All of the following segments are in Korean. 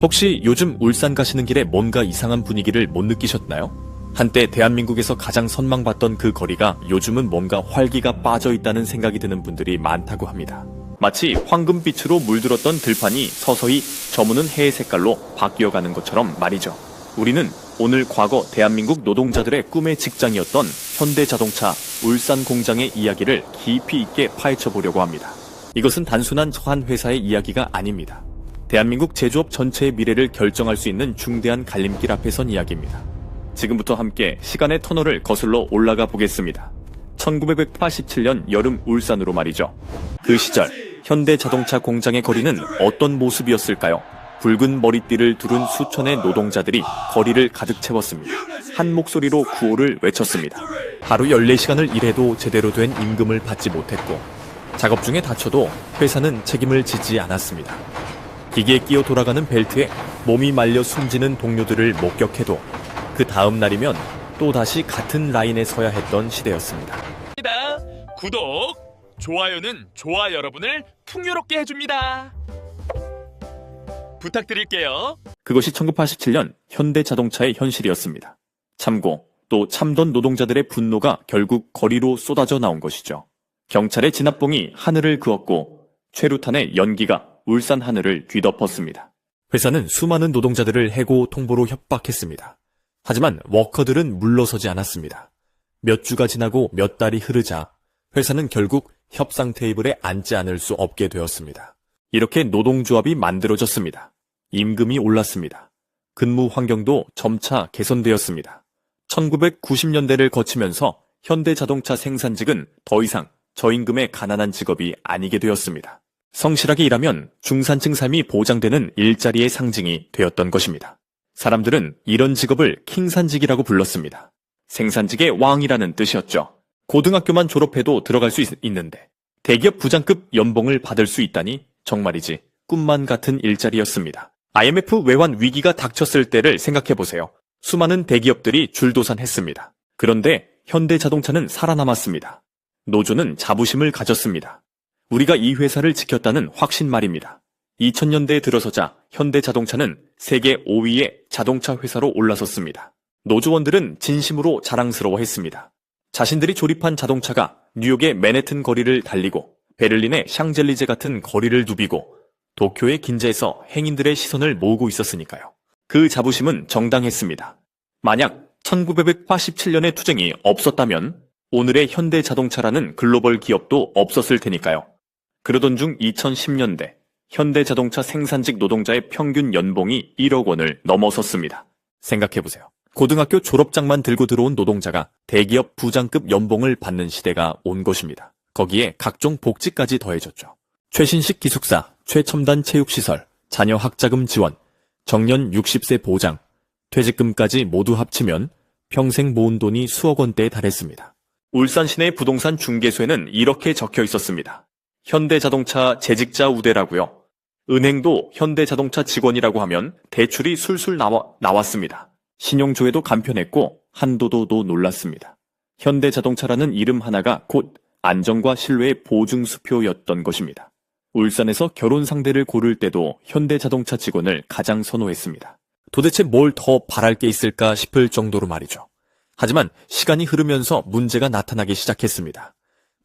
혹시 요즘 울산 가시는 길에 뭔가 이상한 분위기를 못 느끼셨나요? 한때 대한민국에서 가장 선망받던 그 거리가 요즘은 뭔가 활기가 빠져 있다는 생각이 드는 분들이 많다고 합니다. 마치 황금빛으로 물들었던 들판이 서서히 저무는 해의 색깔로 바뀌어가는 것처럼 말이죠. 우리는 오늘 과거 대한민국 노동자들의 꿈의 직장이었던 현대자동차 울산 공장의 이야기를 깊이 있게 파헤쳐보려고 합니다. 이것은 단순한 한 회사의 이야기가 아닙니다. 대한민국 제조업 전체의 미래를 결정할 수 있는 중대한 갈림길 앞에 선 이야기입니다. 지금부터 함께 시간의 터널을 거슬러 올라가 보겠습니다. 1987년 여름 울산으로 말이죠. 그 시절 현대자동차 공장의 거리는 어떤 모습이었을까요? 붉은 머리띠를 두른 수천의 노동자들이 거리를 가득 채웠습니다. 한 목소리로 구호를 외쳤습니다. 하루 14시간을 일해도 제대로 된 임금을 받지 못했고 작업 중에 다쳐도 회사는 책임을 지지 않았습니다. 기계에 끼어 돌아가는 벨트에 몸이 말려 숨지는 동료들을 목격해도 그 다음 날이면 또다시 같은 라인에 서야 했던 시대였습니다. 구독, 좋아요는 좋아 여러분을 풍요롭게 해줍니다. 부탁드릴게요. 그것이 1987년 현대자동차의 현실이었습니다. 참고 또 참던 노동자들의 분노가 결국 거리로 쏟아져 나온 것이죠. 경찰의 진압봉이 하늘을 그었고 최루탄의 연기가 울산 하늘을 뒤덮었습니다. 회사는 수많은 노동자들을 해고 통보로 협박했습니다. 하지만 워커들은 물러서지 않았습니다. 몇 주가 지나고 몇 달이 흐르자 회사는 결국 협상 테이블에 앉지 않을 수 없게 되었습니다. 이렇게 노동조합이 만들어졌습니다. 임금이 올랐습니다. 근무 환경도 점차 개선되었습니다. 1990년대를 거치면서 현대자동차 생산직은 더 이상 저임금의 가난한 직업이 아니게 되었습니다. 성실하게 일하면 중산층 삶이 보장되는 일자리의 상징이 되었던 것입니다. 사람들은 이런 직업을 킹산직이라고 불렀습니다. 생산직의 왕이라는 뜻이었죠. 고등학교만 졸업해도 들어갈 수 있는데 대기업 부장급 연봉을 받을 수 있다니 정말이지 꿈만 같은 일자리였습니다. IMF 외환 위기가 닥쳤을 때를 생각해보세요. 수많은 대기업들이 줄도산했습니다. 그런데 현대자동차는 살아남았습니다. 노조는 자부심을 가졌습니다. 우리가 이 회사를 지켰다는 확신 말입니다. 2000년대에 들어서자 현대자동차는 세계 5위의 자동차 회사로 올라섰습니다. 노조원들은 진심으로 자랑스러워했습니다. 자신들이 조립한 자동차가 뉴욕의 맨해튼 거리를 달리고 베를린의 샹젤리제 같은 거리를 누비고 도쿄의 긴자에서 행인들의 시선을 모으고 있었으니까요. 그 자부심은 정당했습니다. 만약 1987년의 투쟁이 없었다면 오늘의 현대자동차라는 글로벌 기업도 없었을 테니까요. 그러던 중 2010년대 현대자동차 생산직 노동자의 평균 연봉이 1억 원을 넘어섰습니다. 생각해보세요. 고등학교 졸업장만 들고 들어온 노동자가 대기업 부장급 연봉을 받는 시대가 온 것입니다. 거기에 각종 복지까지 더해졌죠. 최신식 기숙사, 최첨단 체육시설, 자녀 학자금 지원, 정년 60세 보장, 퇴직금까지 모두 합치면 평생 모은 돈이 수억 원대에 달했습니다. 울산 시내 부동산 중개소에는 이렇게 적혀 있었습니다. 현대자동차 재직자 우대라고요. 은행도 현대자동차 직원이라고 하면 대출이 술술 나왔습니다. 신용조회도 간편했고 한도도 놀랐습니다. 현대자동차라는 이름 하나가 곧 안정과 신뢰의 보증수표였던 것입니다. 울산에서 결혼 상대를 고를 때도 현대자동차 직원을 가장 선호했습니다. 도대체 뭘 더 바랄 게 있을까 싶을 정도로 말이죠. 하지만 시간이 흐르면서 문제가 나타나기 시작했습니다.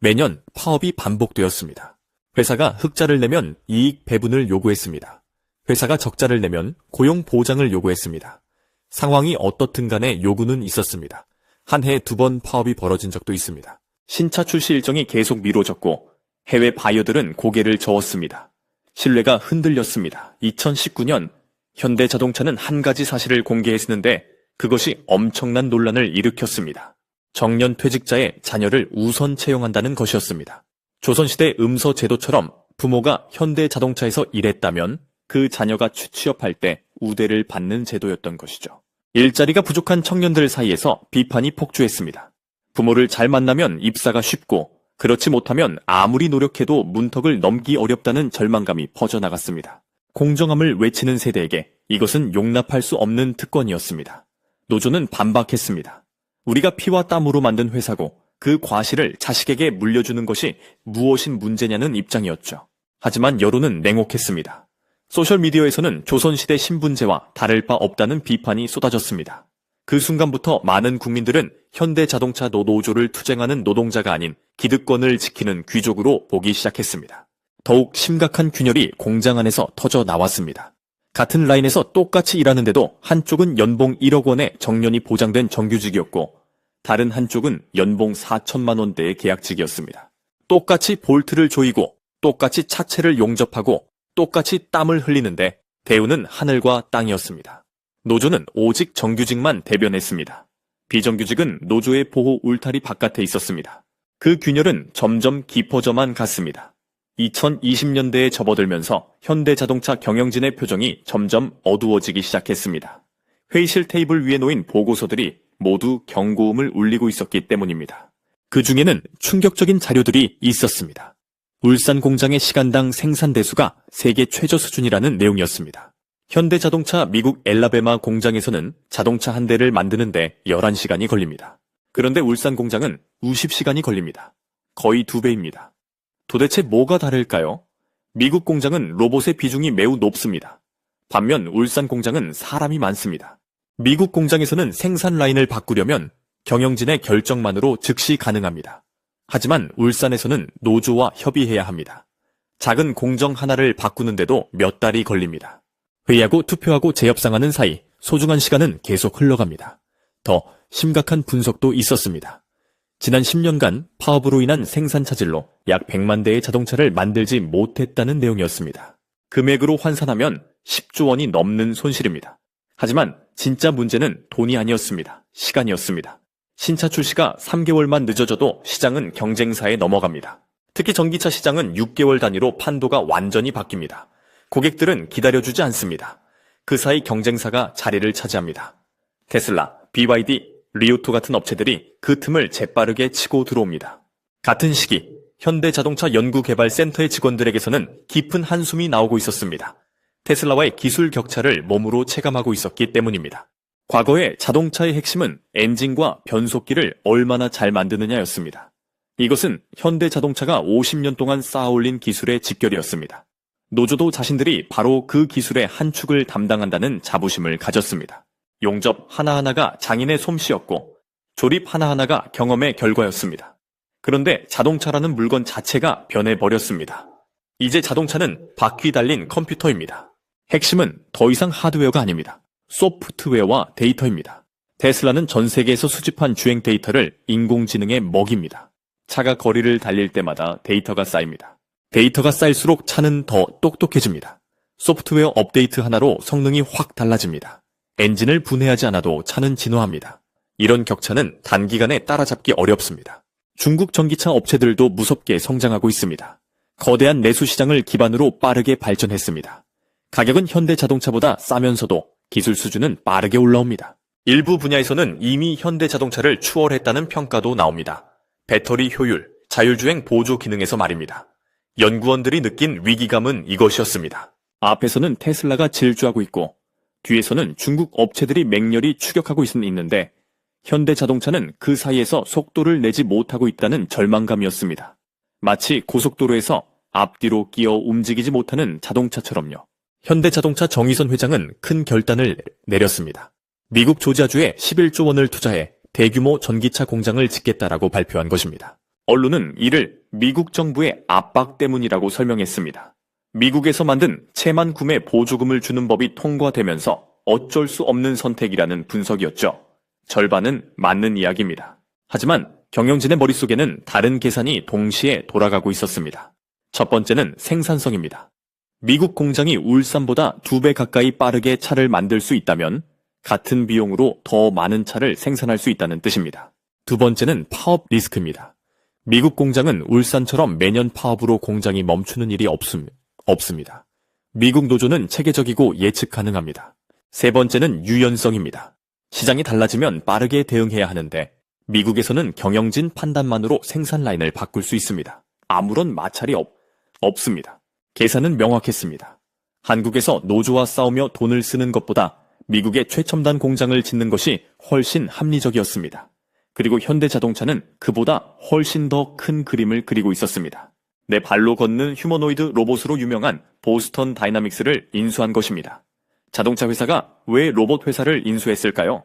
매년 파업이 반복되었습니다. 회사가 흑자를 내면 이익 배분을 요구했습니다. 회사가 적자를 내면 고용 보장을 요구했습니다. 상황이 어떻든 간에 요구는 있었습니다. 한 해에 2번 파업이 벌어진 적도 있습니다. 신차 출시 일정이 계속 미뤄졌고 해외 바이어들은 고개를 저었습니다. 신뢰가 흔들렸습니다. 2019년 현대자동차는 한 가지 사실을 공개했는데 그것이 엄청난 논란을 일으켰습니다. 정년 퇴직자의 자녀를 우선 채용한다는 것이었습니다. 조선시대 음서 제도처럼 부모가 현대자동차에서 일했다면 그 자녀가 취업할 때 우대를 받는 제도였던 것이죠. 일자리가 부족한 청년들 사이에서 비판이 폭주했습니다. 부모를 잘 만나면 입사가 쉽고 그렇지 못하면 아무리 노력해도 문턱을 넘기 어렵다는 절망감이 퍼져나갔습니다. 공정함을 외치는 세대에게 이것은 용납할 수 없는 특권이었습니다. 노조는 반박했습니다. 우리가 피와 땀으로 만든 회사고 그 과실을 자식에게 물려주는 것이 무엇인 문제냐는 입장이었죠. 하지만 여론은 냉혹했습니다. 소셜미디어에서는 조선시대 신분제와 다를 바 없다는 비판이 쏟아졌습니다. 그 순간부터 많은 국민들은 현대자동차 노조를 투쟁하는 노동자가 아닌 기득권을 지키는 귀족으로 보기 시작했습니다. 더욱 심각한 균열이 공장 안에서 터져 나왔습니다. 같은 라인에서 똑같이 일하는데도 한쪽은 연봉 1억 원에 정년이 보장된 정규직이었고 다른 한쪽은 연봉 4천만 원대의 계약직이었습니다. 똑같이 볼트를 조이고 똑같이 차체를 용접하고 똑같이 땀을 흘리는데 대우는 하늘과 땅이었습니다. 노조는 오직 정규직만 대변했습니다. 비정규직은 노조의 보호 울타리 바깥에 있었습니다. 그 균열은 점점 깊어져만 갔습니다. 2020년대에 접어들면서 현대자동차 경영진의 표정이 점점 어두워지기 시작했습니다. 회의실 테이블 위에 놓인 보고서들이 모두 경고음을 울리고 있었기 때문입니다. 그 중에는 충격적인 자료들이 있었습니다. 울산 공장의 시간당 생산 대수가 세계 최저 수준이라는 내용이었습니다. 현대자동차 미국 엘라베마 공장에서는 자동차 한 대를 만드는데 11시간이 걸립니다. 그런데 울산 공장은 50시간이 걸립니다. 거의 2배입니다. 도대체 뭐가 다를까요? 미국 공장은 로봇의 비중이 매우 높습니다. 반면 울산 공장은 사람이 많습니다. 미국 공장에서는 생산 라인을 바꾸려면 경영진의 결정만으로 즉시 가능합니다. 하지만 울산에서는 노조와 협의해야 합니다. 작은 공정 하나를 바꾸는데도 몇 달이 걸립니다. 회의하고 투표하고 재협상하는 사이 소중한 시간은 계속 흘러갑니다. 더 심각한 분석도 있었습니다. 지난 10년간 파업으로 인한 생산 차질로 약 100만 대의 자동차를 만들지 못했다는 내용이었습니다. 금액으로 환산하면 10조 원이 넘는 손실입니다. 하지만 진짜 문제는 돈이 아니었습니다. 시간이었습니다. 신차 출시가 3개월만 늦어져도 시장은 경쟁사에 넘어갑니다. 특히 전기차 시장은 6개월 단위로 판도가 완전히 바뀝니다. 고객들은 기다려주지 않습니다. 그 사이 경쟁사가 자리를 차지합니다. 테슬라, BYD, 리오토 같은 업체들이 그 틈을 재빠르게 치고 들어옵니다. 같은 시기 현대자동차 연구개발센터의 직원들에게서는 깊은 한숨이 나오고 있었습니다. 테슬라와의 기술 격차를 몸으로 체감하고 있었기 때문입니다. 과거에 자동차의 핵심은 엔진과 변속기를 얼마나 잘 만드느냐였습니다. 이것은 현대자동차가 50년 동안 쌓아올린 기술의 직결이었습니다. 노조도 자신들이 바로 그 기술의 한 축을 담당한다는 자부심을 가졌습니다. 용접 하나하나가 장인의 솜씨였고 조립 하나하나가 경험의 결과였습니다. 그런데 자동차라는 물건 자체가 변해버렸습니다. 이제 자동차는 바퀴 달린 컴퓨터입니다. 핵심은 더 이상 하드웨어가 아닙니다. 소프트웨어와 데이터입니다. 테슬라는 전 세계에서 수집한 주행 데이터를 인공지능에 먹입니다. 차가 거리를 달릴 때마다 데이터가 쌓입니다. 데이터가 쌓일수록 차는 더 똑똑해집니다. 소프트웨어 업데이트 하나로 성능이 확 달라집니다. 엔진을 분해하지 않아도 차는 진화합니다. 이런 격차는 단기간에 따라잡기 어렵습니다. 중국 전기차 업체들도 무섭게 성장하고 있습니다. 거대한 내수 시장을 기반으로 빠르게 발전했습니다. 가격은 현대자동차보다 싸면서도 기술 수준은 빠르게 올라옵니다. 일부 분야에서는 이미 현대자동차를 추월했다는 평가도 나옵니다. 배터리 효율, 자율주행 보조 기능에서 말입니다. 연구원들이 느낀 위기감은 이것이었습니다. 앞에서는 테슬라가 질주하고 있고 뒤에서는 중국 업체들이 맹렬히 추격하고 있는데 현대자동차는 그 사이에서 속도를 내지 못하고 있다는 절망감이었습니다. 마치 고속도로에서 앞뒤로 끼어 움직이지 못하는 자동차처럼요. 현대자동차 정의선 회장은 큰 결단을 내렸습니다. 미국 조지아주에 11조 원을 투자해 대규모 전기차 공장을 짓겠다라고 발표한 것입니다. 언론은 이를 미국 정부의 압박 때문이라고 설명했습니다. 미국에서 만든 체만 구매 보조금을 주는 법이 통과되면서 어쩔 수 없는 선택이라는 분석이었죠. 절반은 맞는 이야기입니다. 하지만 경영진의 머릿속에는 다른 계산이 동시에 돌아가고 있었습니다. 첫 번째는 생산성입니다. 미국 공장이 울산보다 2배 가까이 빠르게 차를 만들 수 있다면 같은 비용으로 더 많은 차를 생산할 수 있다는 뜻입니다. 두 번째는 파업 리스크입니다. 미국 공장은 울산처럼 매년 파업으로 공장이 멈추는 일이 없습니다. 미국 노조는 체계적이고 예측 가능합니다. 세 번째는 유연성입니다. 시장이 달라지면 빠르게 대응해야 하는데 미국에서는 경영진 판단만으로 생산 라인을 바꿀 수 있습니다. 아무런 마찰이 없습니다. 계산은 명확했습니다. 한국에서 노조와 싸우며 돈을 쓰는 것보다 미국의 최첨단 공장을 짓는 것이 훨씬 합리적이었습니다. 그리고 현대자동차는 그보다 훨씬 더 큰 그림을 그리고 있었습니다. 내 발로 걷는 휴머노이드 로봇으로 유명한 보스턴 다이나믹스를 인수한 것입니다. 자동차 회사가 왜 로봇 회사를 인수했을까요?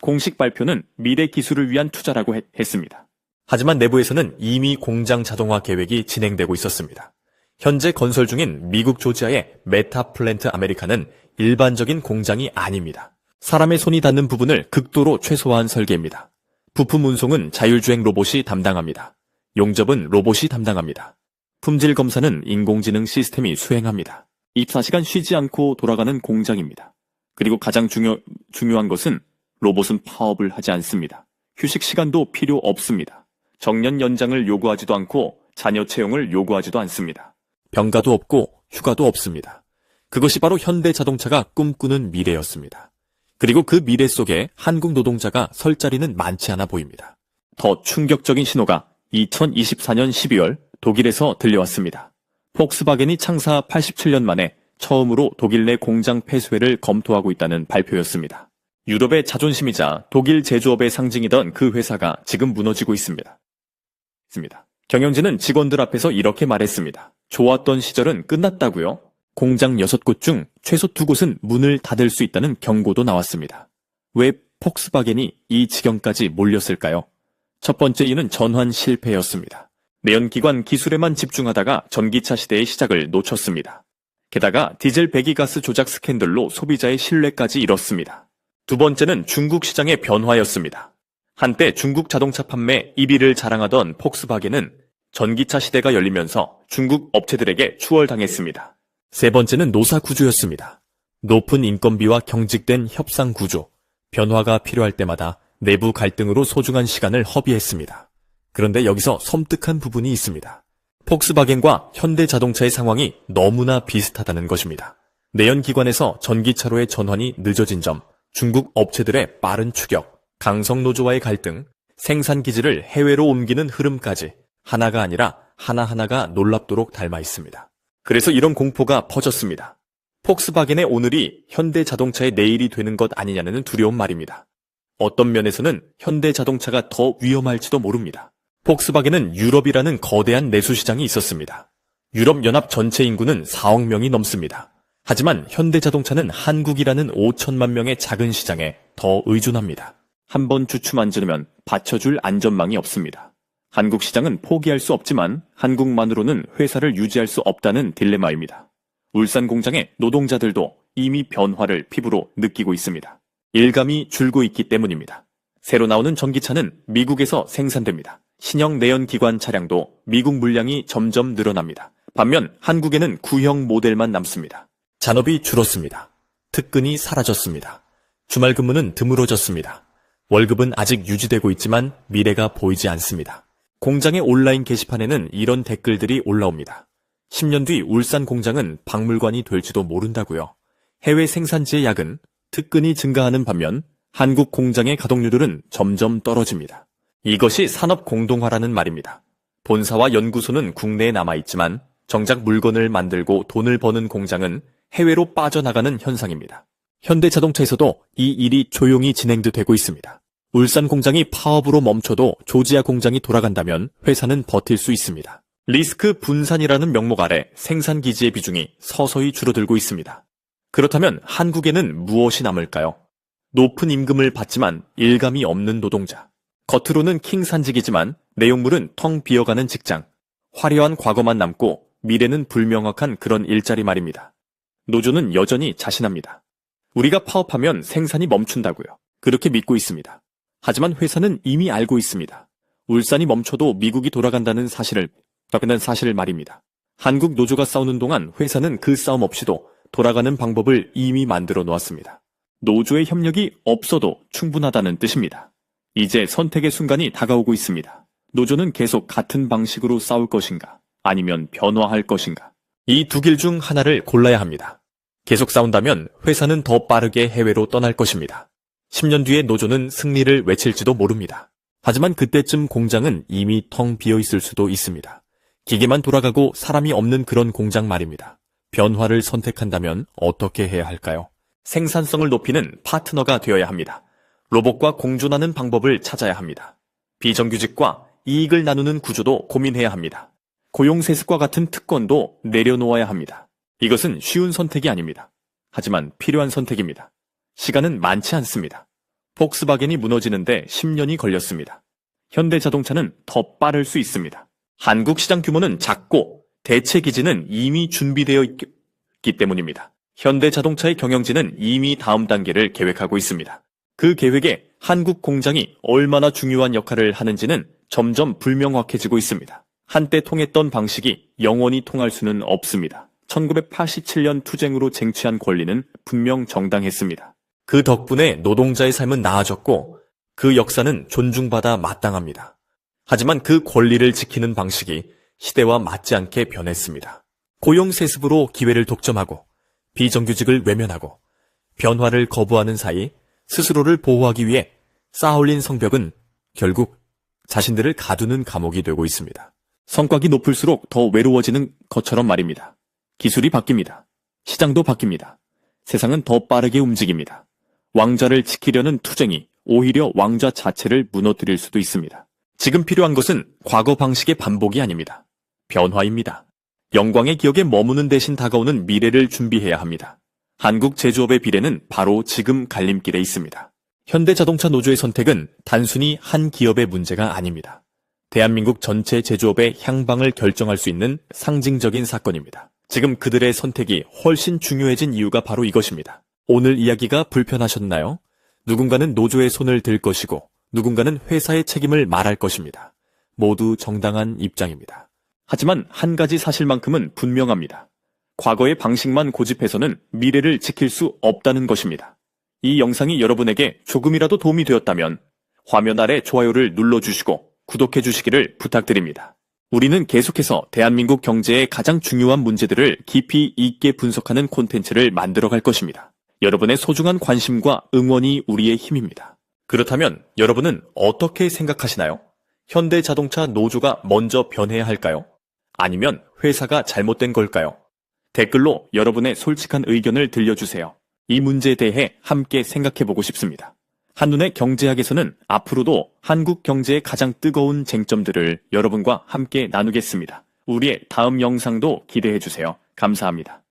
공식 발표는 미래 기술을 위한 투자라고 했습니다. 하지만 내부에서는 이미 공장 자동화 계획이 진행되고 있었습니다. 현재 건설 중인 미국 조지아의 메타 플랜트 아메리카는 일반적인 공장이 아닙니다. 사람의 손이 닿는 부분을 극도로 최소화한 설계입니다. 부품 운송은 자율주행 로봇이 담당합니다. 용접은 로봇이 담당합니다. 품질 검사는 인공지능 시스템이 수행합니다. 24시간 쉬지 않고 돌아가는 공장입니다. 그리고 가장 중요한 것은 로봇은 파업을 하지 않습니다. 휴식 시간도 필요 없습니다. 정년 연장을 요구하지도 않고 자녀 채용을 요구하지도 않습니다. 병가도 없고 휴가도 없습니다. 그것이 바로 현대자동차가 꿈꾸는 미래였습니다. 그리고 그 미래 속에 한국 노동자가 설 자리는 많지 않아 보입니다. 더 충격적인 신호가 2024년 12월 독일에서 들려왔습니다. 폭스바겐이 창사 87년 만에 처음으로 독일 내 공장 폐쇄를 검토하고 있다는 발표였습니다. 유럽의 자존심이자 독일 제조업의 상징이던 그 회사가 지금 무너지고 있습니다. 경영진은 직원들 앞에서 이렇게 말했습니다. 좋았던 시절은 끝났다고요? 공장 6곳 중 최소 2곳은 문을 닫을 수 있다는 경고도 나왔습니다. 왜 폭스바겐이 이 지경까지 몰렸을까요? 첫 번째 이유는 전환 실패였습니다. 내연기관 기술에만 집중하다가 전기차 시대의 시작을 놓쳤습니다. 게다가 디젤 배기가스 조작 스캔들로 소비자의 신뢰까지 잃었습니다. 두 번째는 중국 시장의 변화였습니다. 한때 중국 자동차 판매 1위를 자랑하던 폭스바겐은 전기차 시대가 열리면서 중국 업체들에게 추월당했습니다. 세 번째는 노사 구조였습니다. 높은 인건비와 경직된 협상 구조, 변화가 필요할 때마다 내부 갈등으로 소중한 시간을 허비했습니다. 그런데 여기서 섬뜩한 부분이 있습니다. 폭스바겐과 현대자동차의 상황이 너무나 비슷하다는 것입니다. 내연기관에서 전기차로의 전환이 늦어진 점, 중국 업체들의 빠른 추격, 강성노조와의 갈등, 생산기지를 해외로 옮기는 흐름까지 하나가 아니라 하나하나가 놀랍도록 닮아 있습니다. 그래서 이런 공포가 퍼졌습니다. 폭스바겐의 오늘이 현대자동차의 내일이 되는 것 아니냐는 두려운 말입니다. 어떤 면에서는 현대자동차가 더 위험할지도 모릅니다. 폭스바겐은 유럽이라는 거대한 내수시장이 있었습니다. 유럽연합 전체 인구는 4억 명이 넘습니다. 하지만 현대자동차는 한국이라는 5천만 명의 작은 시장에 더 의존합니다. 한번 주춤 앉으면 받쳐줄 안전망이 없습니다. 한국 시장은 포기할 수 없지만 한국만으로는 회사를 유지할 수 없다는 딜레마입니다. 울산 공장의 노동자들도 이미 변화를 피부로 느끼고 있습니다. 일감이 줄고 있기 때문입니다. 새로 나오는 전기차는 미국에서 생산됩니다. 신형 내연기관 차량도 미국 물량이 점점 늘어납니다. 반면 한국에는 구형 모델만 남습니다. 잔업이 줄었습니다. 특근이 사라졌습니다. 주말 근무는 드물어졌습니다. 월급은 아직 유지되고 있지만 미래가 보이지 않습니다. 공장의 온라인 게시판에는 이런 댓글들이 올라옵니다. 10년 뒤 울산 공장은 박물관이 될지도 모른다고요. 해외 생산지의 야근, 특근이 증가하는 반면 한국 공장의 가동률은 점점 떨어집니다. 이것이 산업 공동화라는 말입니다. 본사와 연구소는 국내에 남아있지만 정작 물건을 만들고 돈을 버는 공장은 해외로 빠져나가는 현상입니다. 현대자동차에서도 이 일이 조용히 진행되고 있습니다. 울산 공장이 파업으로 멈춰도 조지아 공장이 돌아간다면 회사는 버틸 수 있습니다. 리스크 분산이라는 명목 아래 생산 기지의 비중이 서서히 줄어들고 있습니다. 그렇다면 한국에는 무엇이 남을까요? 높은 임금을 받지만 일감이 없는 노동자. 겉으로는 킹산직이지만 내용물은 텅 비어가는 직장. 화려한 과거만 남고 미래는 불명확한 그런 일자리 말입니다. 노조는 여전히 자신합니다. 우리가 파업하면 생산이 멈춘다고요. 그렇게 믿고 있습니다. 하지만 회사는 이미 알고 있습니다. 울산이 멈춰도 미국이 돌아간다는 사실 말입니다. 한국 노조가 싸우는 동안 회사는 그 싸움 없이도 돌아가는 방법을 이미 만들어 놓았습니다. 노조의 협력이 없어도 충분하다는 뜻입니다. 이제 선택의 순간이 다가오고 있습니다. 노조는 계속 같은 방식으로 싸울 것인가, 아니면 변화할 것인가. 이 두 길 중 하나를 골라야 합니다. 계속 싸운다면 회사는 더 빠르게 해외로 떠날 것입니다. 10년 뒤에 노조는 승리를 외칠지도 모릅니다. 하지만 그때쯤 공장은 이미 텅 비어 있을 수도 있습니다. 기계만 돌아가고 사람이 없는 그런 공장 말입니다. 변화를 선택한다면 어떻게 해야 할까요? 생산성을 높이는 파트너가 되어야 합니다. 로봇과 공존하는 방법을 찾아야 합니다. 비정규직과 이익을 나누는 구조도 고민해야 합니다. 고용세습과 같은 특권도 내려놓아야 합니다. 이것은 쉬운 선택이 아닙니다. 하지만 필요한 선택입니다. 시간은 많지 않습니다. 폭스바겐이 무너지는데 10년이 걸렸습니다. 현대자동차는 더 빠를 수 있습니다. 한국 시장 규모는 작고 대체 기지는 이미 준비되어 있기 때문입니다. 현대자동차의 경영진은 이미 다음 단계를 계획하고 있습니다. 그 계획에 한국 공장이 얼마나 중요한 역할을 하는지는 점점 불명확해지고 있습니다. 한때 통했던 방식이 영원히 통할 수는 없습니다. 1987년 투쟁으로 쟁취한 권리는 분명 정당했습니다. 그 덕분에 노동자의 삶은 나아졌고 그 역사는 존중받아 마땅합니다. 하지만 그 권리를 지키는 방식이 시대와 맞지 않게 변했습니다. 고용세습으로 기회를 독점하고 비정규직을 외면하고 변화를 거부하는 사이 스스로를 보호하기 위해 쌓아올린 성벽은 결국 자신들을 가두는 감옥이 되고 있습니다. 성곽이 높을수록 더 외로워지는 것처럼 말입니다. 기술이 바뀝니다. 시장도 바뀝니다. 세상은 더 빠르게 움직입니다. 왕좌를 지키려는 투쟁이 오히려 왕좌 자체를 무너뜨릴 수도 있습니다. 지금 필요한 것은 과거 방식의 반복이 아닙니다. 변화입니다. 영광의 기억에 머무는 대신 다가오는 미래를 준비해야 합니다. 한국 제조업의 비례는 바로 지금 갈림길에 있습니다. 현대자동차 노조의 선택은 단순히 한 기업의 문제가 아닙니다. 대한민국 전체 제조업의 향방을 결정할 수 있는 상징적인 사건입니다. 지금 그들의 선택이 훨씬 중요해진 이유가 바로 이것입니다. 오늘 이야기가 불편하셨나요? 누군가는 노조의 손을 들 것이고 누군가는 회사의 책임을 말할 것입니다. 모두 정당한 입장입니다. 하지만 한 가지 사실만큼은 분명합니다. 과거의 방식만 고집해서는 미래를 지킬 수 없다는 것입니다. 이 영상이 여러분에게 조금이라도 도움이 되었다면 화면 아래 좋아요를 눌러주시고 구독해 주시기를 부탁드립니다. 우리는 계속해서 대한민국 경제의 가장 중요한 문제들을 깊이 있게 분석하는 콘텐츠를 만들어 갈 것입니다. 여러분의 소중한 관심과 응원이 우리의 힘입니다. 그렇다면 여러분은 어떻게 생각하시나요? 현대자동차 노조가 먼저 변해야 할까요? 아니면 회사가 잘못된 걸까요? 댓글로 여러분의 솔직한 의견을 들려주세요. 이 문제에 대해 함께 생각해보고 싶습니다. 한눈의 경제학에서는 앞으로도 한국 경제의 가장 뜨거운 쟁점들을 여러분과 함께 나누겠습니다. 우리의 다음 영상도 기대해주세요. 감사합니다.